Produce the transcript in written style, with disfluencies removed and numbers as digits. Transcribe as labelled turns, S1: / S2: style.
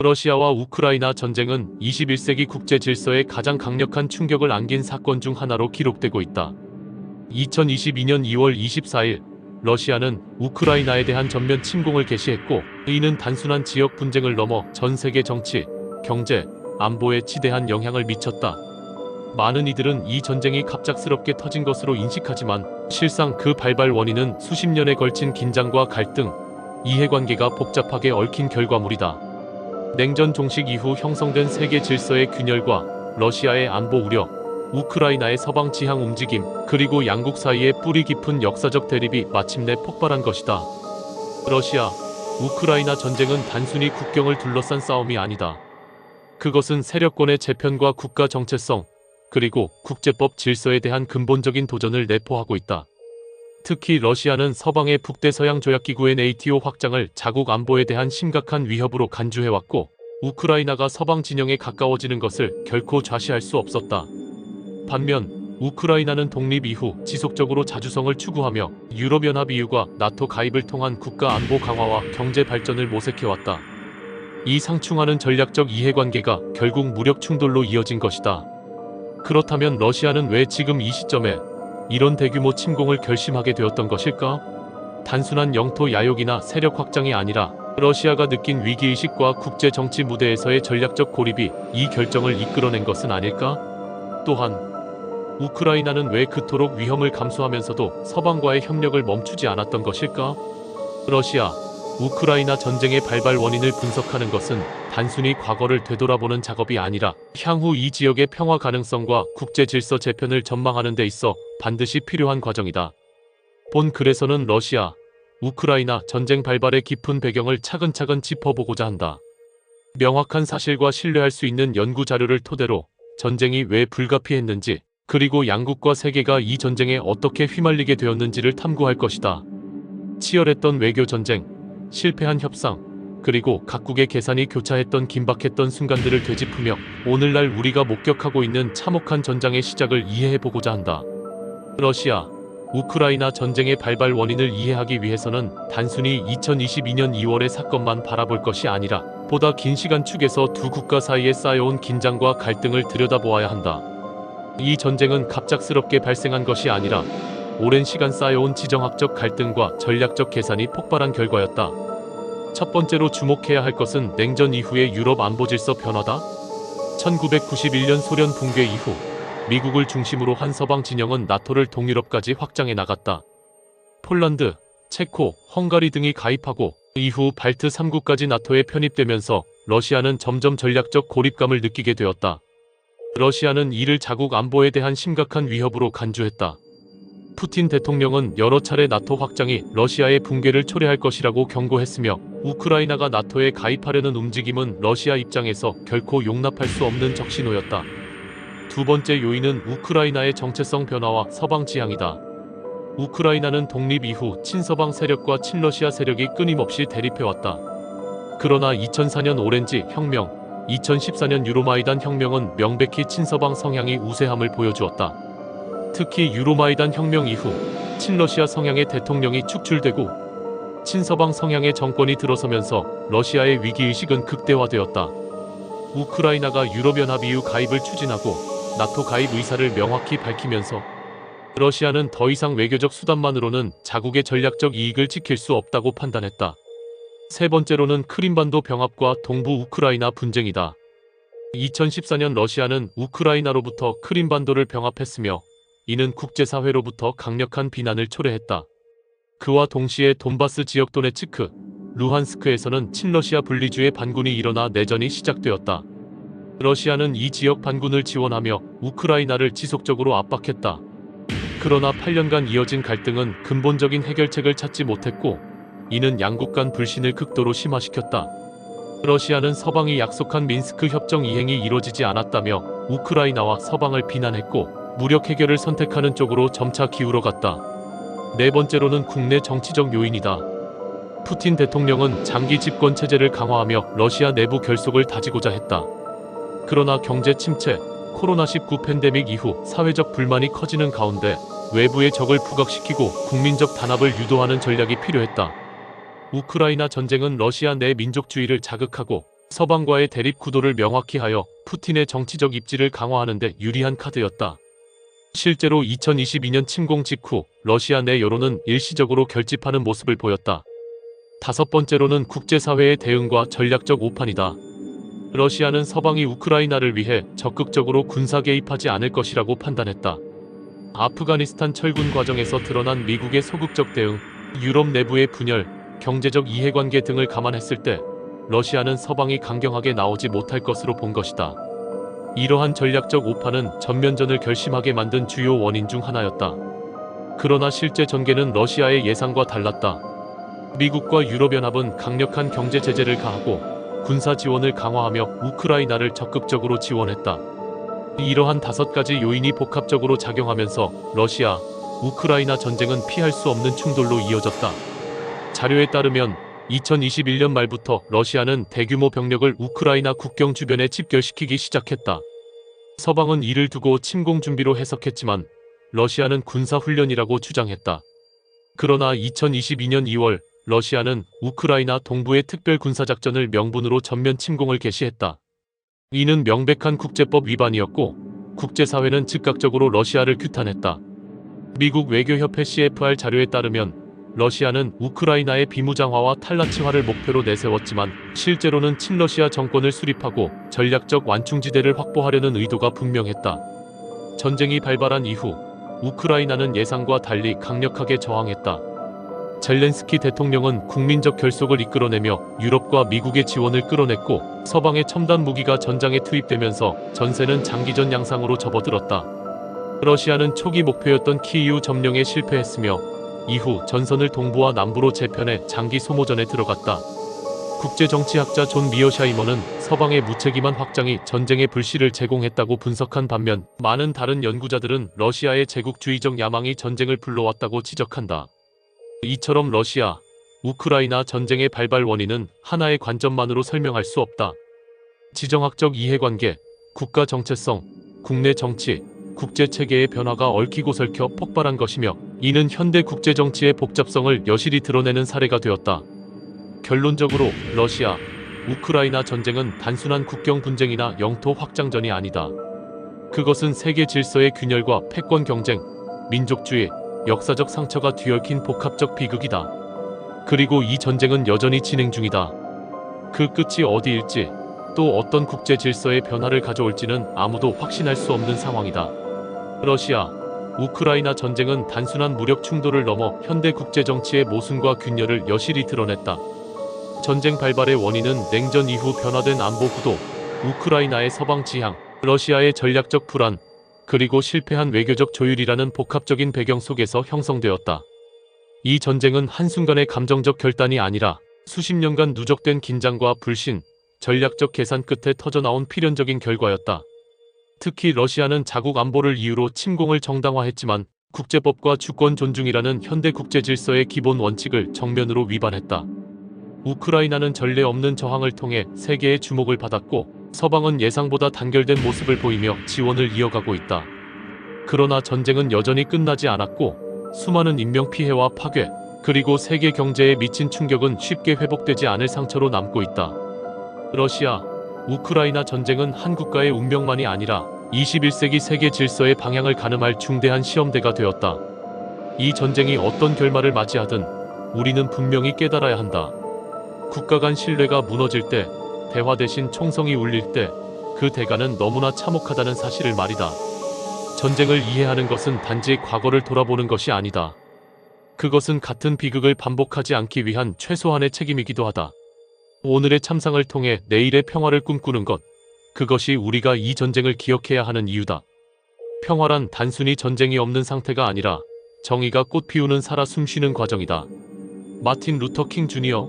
S1: 러시아와 우크라이나 전쟁은 21세기 국제 질서에 가장 강력한 충격을 안긴 사건 중 하나로 기록되고 있다. 2022년 2월 24일 러시아는 우크라이나에 대한 전면 침공을 개시했고, 이는 단순한 지역 분쟁을 넘어 전 세계 정치, 경제, 안보에 지대한 영향을 미쳤다. 많은 이들은 이 전쟁이 갑작스럽게 터진 것으로 인식하지만, 실상 그 발발 원인은 수십 년에 걸친 긴장과 갈등, 이해관계가 복잡하게 얽힌 결과물이다. 냉전 종식 이후 형성된 세계 질서의 균열과 러시아의 안보 우려, 우크라이나의 서방 지향 움직임, 그리고 양국 사이의 뿌리 깊은 역사적 대립이 마침내 폭발한 것이다. 러시아, 우크라이나 전쟁은 단순히 국경을 둘러싼 싸움이 아니다. 그것은 세력권의 재편과 국가 정체성, 그리고 국제법 질서에 대한 근본적인 도전을 내포하고 있다. 특히 러시아는 서방의 북대서양 조약기구 NATO 확장을 자국 안보에 대한 심각한 위협으로 간주해왔고, 우크라이나가 서방 진영에 가까워지는 것을 결코 좌시할 수 없었다. 반면 우크라이나는 독립 이후 지속적으로 자주성을 추구하며 유럽연합 EU과 나토 가입을 통한 국가 안보 강화와 경제 발전을 모색해왔다. 이 상충하는 전략적 이해관계가 결국 무력 충돌로 이어진 것이다. 그렇다면 러시아는 왜 지금 이 시점에 이런 대규모 침공을 결심하게 되었던 것일까? 단순한 영토 야욕이나 세력 확장이 아니라 러시아가 느낀 위기의식과 국제 정치 무대에서의 전략적 고립이 이 결정을 이끌어낸 것은 아닐까? 또한 우크라이나는 왜 그토록 위험을 감수하면서도 서방과의 협력을 멈추지 않았던 것일까? 러시아, 우크라이나 전쟁의 발발 원인을 분석하는 것은 단순히 과거를 되돌아보는 작업이 아니라 향후 이 지역의 평화 가능성과 국제 질서 재편을 전망하는 데 있어 반드시 필요한 과정이다. 본 글에서는 러시아, 우크라이나 전쟁 발발의 깊은 배경을 차근차근 짚어보고자 한다. 명확한 사실과 신뢰할 수 있는 연구 자료를 토대로 전쟁이 왜 불가피했는지, 그리고 양국과 세계가 이 전쟁에 어떻게 휘말리게 되었는지를 탐구할 것이다. 치열했던 외교 전쟁, 실패한 협상, 그리고 각국의 계산이 교차했던 긴박했던 순간들을 되짚으며 오늘날 우리가 목격하고 있는 참혹한 전장의 시작을 이해해보고자 한다. 러시아, 우크라이나 전쟁의 발발 원인을 이해하기 위해서는 단순히 2022년 2월의 사건만 바라볼 것이 아니라 보다 긴 시간 축에서 두 국가 사이에 쌓여온 긴장과 갈등을 들여다보아야 한다. 이 전쟁은 갑작스럽게 발생한 것이 아니라 오랜 시간 쌓여온 지정학적 갈등과 전략적 계산이 폭발한 결과였다. 첫 번째로 주목해야 할 것은 냉전 이후의 유럽 안보 질서 변화다. 1991년 소련 붕괴 이후 미국을 중심으로 한 서방 진영은 나토를 동유럽까지 확장해 나갔다. 폴란드, 체코, 헝가리 등이 가입하고 이후 발트 3국까지 나토에 편입되면서 러시아는 점점 전략적 고립감을 느끼게 되었다. 러시아는 이를 자국 안보에 대한 심각한 위협으로 간주했다. 푸틴 대통령은 여러 차례 나토 확장이 러시아의 붕괴를 초래할 것이라고 경고했으며, 우크라이나가 나토에 가입하려는 움직임은 러시아 입장에서 결코 용납할 수 없는 적신호였다. 두 번째 요인은 우크라이나의 정체성 변화와 서방 지향이다. 우크라이나는 독립 이후 친서방 세력과 친러시아 세력이 끊임없이 대립해왔다. 그러나 2004년 오렌지 혁명, 2014년 유로마이단 혁명은 명백히 친서방 성향이 우세함을 보여주었다. 특히 유로마이단 혁명 이후 친러시아 성향의 대통령이 축출되고 친서방 성향의 정권이 들어서면서 러시아의 위기의식은 극대화되었다. 우크라이나가 유럽연합 EU 가입을 추진하고 나토 가입 의사를 명확히 밝히면서 러시아는 더 이상 외교적 수단만으로는 자국의 전략적 이익을 지킬 수 없다고 판단했다. 세 번째로는 크림반도 병합과 동부 우크라이나 분쟁이다. 2014년 러시아는 우크라이나로부터 크림반도를 병합했으며, 이는 국제사회로부터 강력한 비난을 초래했다. 그와 동시에 돈바스 지역 도네츠크, 루한스크에서는 친러시아 분리주의 반군이 일어나 내전이 시작되었다. 러시아는 이 지역 반군을 지원하며 우크라이나를 지속적으로 압박했다. 그러나 8년간 이어진 갈등은 근본적인 해결책을 찾지 못했고, 이는 양국 간 불신을 극도로 심화시켰다. 러시아는 서방이 약속한 민스크 협정 이행이 이뤄지지 않았다며 우크라이나와 서방을 비난했고, 무력 해결을 선택하는 쪽으로 점차 기울어갔다. 네 번째로는 국내 정치적 요인이다. 푸틴 대통령은 장기 집권 체제를 강화하며 러시아 내부 결속을 다지고자 했다. 그러나 경제 침체, 코로나19 팬데믹 이후 사회적 불만이 커지는 가운데 외부의 적을 부각시키고 국민적 단합을 유도하는 전략이 필요했다. 우크라이나 전쟁은 러시아 내 민족주의를 자극하고 서방과의 대립 구도를 명확히 하여 푸틴의 정치적 입지를 강화하는 데 유리한 카드였다. 실제로 2022년 침공 직후 러시아 내 여론은 일시적으로 결집하는 모습을 보였다. 다섯 번째로는 국제사회의 대응과 전략적 오판이다. 러시아는 서방이 우크라이나를 위해 적극적으로 군사 개입하지 않을 것이라고 판단했다. 아프가니스탄 철군 과정에서 드러난 미국의 소극적 대응, 유럽 내부의 분열, 경제적 이해관계 등을 감안했을 때 러시아는 서방이 강경하게 나오지 못할 것으로 본 것이다. 이러한 전략적 오판은 전면전을 결심하게 만든 주요 원인 중 하나였다. 그러나 실제 전개는 러시아의 예상과 달랐다. 미국과 유럽연합은 강력한 경제 제재를 가하고 군사 지원을 강화하며 우크라이나를 적극적으로 지원했다. 이러한 5가지 요인이 복합적으로 작용하면서 러시아, 우크라이나 전쟁은 피할 수 없는 충돌로 이어졌다. 자료에 따르면 2021년 말부터 러시아는 대규모 병력을 우크라이나 국경 주변에 집결시키기 시작했다. 서방은 이를 두고 침공 준비로 해석했지만 러시아는 군사훈련이라고 주장했다. 그러나 2022년 2월 러시아는 우크라이나 동부의 특별 군사작전을 명분으로 전면 침공을 개시했다. 이는 명백한 국제법 위반이었고 국제사회는 즉각적으로 러시아를 규탄했다. 미국 외교협회 CFR 자료에 따르면 러시아는 우크라이나의 비무장화와 탈라치화를 목표로 내세웠지만 실제로는 친러시아 정권을 수립하고 전략적 완충지대를 확보하려는 의도가 분명했다. 전쟁이 발발한 이후 우크라이나는 예상과 달리 강력하게 저항했다. 젤렌스키 대통령은 국민적 결속을 이끌어내며 유럽과 미국의 지원을 끌어냈고 서방의 첨단 무기가 전장에 투입되면서 전세는 장기전 양상으로 접어들었다. 러시아는 초기 목표였던 키이우 점령에 실패했으며 이후 전선을 동부와 남부로 재편해 장기 소모전에 들어갔다. 국제정치학자 존 미어샤이머는 서방의 무책임한 확장이 전쟁의 불씨를 제공했다고 분석한 반면 많은 다른 연구자들은 러시아의 제국주의적 야망이 전쟁을 불러왔다고 지적한다. 이처럼 러시아, 우크라이나 전쟁의 발발 원인은 하나의 관점만으로 설명할 수 없다. 지정학적 이해관계, 국가 정체성, 국내 정치, 국제체계의 변화가 얽히고 설켜 폭발한 것이며 이는 현대 국제정치의 복잡성을 여실히 드러내는 사례가 되었다. 결론적으로 러시아, 우크라이나 전쟁은 단순한 국경 분쟁이나 영토 확장전이 아니다. 그것은 세계 질서의 균열과 패권 경쟁, 민족주의, 역사적 상처가 뒤얽힌 복합적 비극이다. 그리고 이 전쟁은 여전히 진행 중이다. 그 끝이 어디일지, 또 어떤 국제 질서의 변화를 가져올지는 아무도 확신할 수 없는 상황이다. 러시아, 우크라이나 전쟁은 단순한 무력 충돌을 넘어 현대 국제정치의 모순과 균열을 여실히 드러냈다. 전쟁 발발의 원인은 냉전 이후 변화된 안보 구도, 우크라이나의 서방 지향, 러시아의 전략적 불안, 그리고 실패한 외교적 조율이라는 복합적인 배경 속에서 형성되었다. 이 전쟁은 한순간의 감정적 결단이 아니라 수십 년간 누적된 긴장과 불신, 전략적 계산 끝에 터져나온 필연적인 결과였다. 특히 러시아는 자국 안보를 이유로 침공을 정당화했지만 국제법과 주권 존중이라는 현대 국제 질서의 기본 원칙을 정면으로 위반했다. 우크라이나는 전례 없는 저항을 통해 세계의 주목을 받았고 서방은 예상보다 단결된 모습을 보이며 지원을 이어가고 있다. 그러나 전쟁은 여전히 끝나지 않았고 수많은 인명피해와 파괴, 그리고 세계 경제에 미친 충격은 쉽게 회복되지 않을 상처로 남고 있다. 러시아, 우크라이나 전쟁은 한 국가의 운명만이 아니라 21세기 세계 질서의 방향을 가늠할 중대한 시험대가 되었다. 이 전쟁이 어떤 결말을 맞이하든 우리는 분명히 깨달아야 한다. 국가 간 신뢰가 무너질 때, 대화 대신 총성이 울릴 때 그 대가는 너무나 참혹하다는 사실을 말이다. 전쟁을 이해하는 것은 단지 과거를 돌아보는 것이 아니다. 그것은 같은 비극을 반복하지 않기 위한 최소한의 책임이기도 하다. 오늘의 참상을 통해 내일의 평화를 꿈꾸는 것, 그것이 우리가 이 전쟁을 기억해야 하는 이유다. 평화란 단순히 전쟁이 없는 상태가 아니라 정의가 꽃 피우는 살아 숨쉬는 과정이다. 마틴 루터 킹 주니어